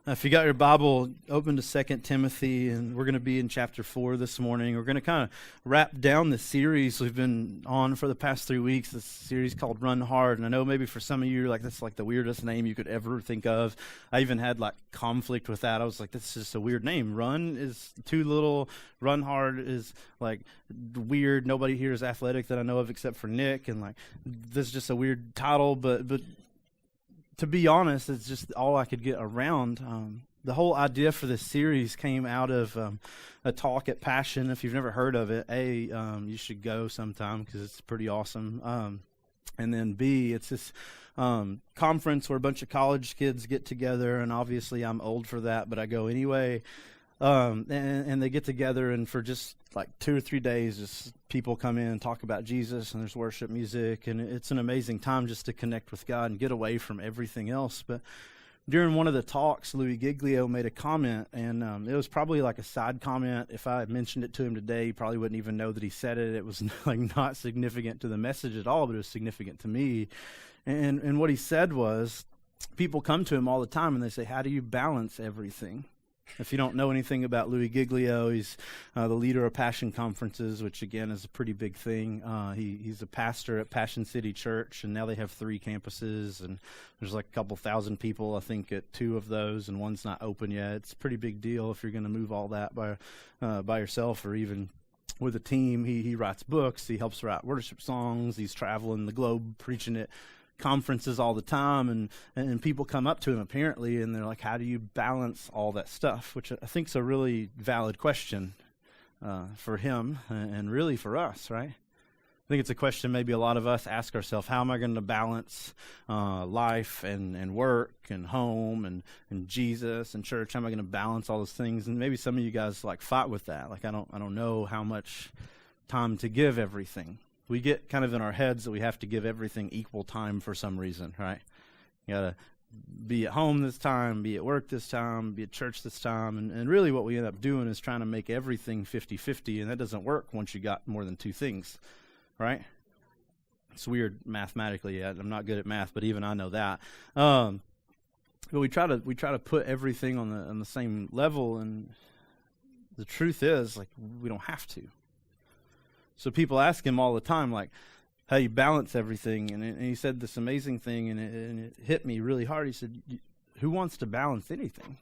If you got your Bible, open to 2 Timothy, and we're going to be in chapter 4 this morning. We're going to kind of wrap down the series we've been on for the past 3 weeks, this series called Run Hard. And I know maybe for some of you, like, that's like the weirdest name you could ever think of. I even had like conflict with that. I was like, this is just a weird name. Run is too little. Run Hard is like weird. Nobody here is athletic that I know of except for Nick. And like, this is just a weird title, but to be honest, it's just all I could get around. The whole idea for this series came out of a talk at Passion. If you've never heard of it, you should go sometime because it's pretty awesome. And then B, it's this conference where a bunch of college kids get together, and obviously I'm old for that, but I go anyway. And they get together, and for just like 2 or 3 days, just people come in and talk about Jesus, and there's worship music, and it's an amazing time just to connect with God and get away from everything else. But during one of the talks, Louis Giglio made a comment, and it was probably like a side comment. If I had mentioned it to him today, he probably wouldn't even know that he said it. It was like not significant to the message at all, but it was significant to me. And what he said was, people come to him all the time, and they say, how do you balance everything? If you don't know anything about Louis Giglio, he's the leader of Passion Conferences, which again is a pretty big thing. He's a pastor at Passion City Church, and now they have 3 campuses, and there's like a couple thousand people, I think, at 2 of those, and one's not open yet. It's a pretty big deal if you're going to move all that by yourself or even with a team. He writes books. He helps write worship songs. He's traveling the globe preaching at conferences all the time, and people come up to him apparently, and they're like, how do you balance all that stuff? Which I think is a really valid question for him and really for us, right? I think it's a question maybe a lot of us ask ourselves: how am I going to balance life and work and home and Jesus and church? How am I going to balance all those things? And maybe some of you guys like fight with that. Like, I don't know how much time to give everything. We get kind of in our heads that we have to give everything equal time for some reason, right? You got to be at home this time, be at work this time, be at church this time. And really what we end up doing is trying to make everything 50-50, and that doesn't work once you got more than 2 things, right? It's weird mathematically. I'm not good at math, but even I know that. But we try to put everything on the same level, and the truth is, like, we don't have to. So people ask him all the time, like, how you balance everything. And he said this amazing thing, and it hit me really hard. He said, who wants to balance anything?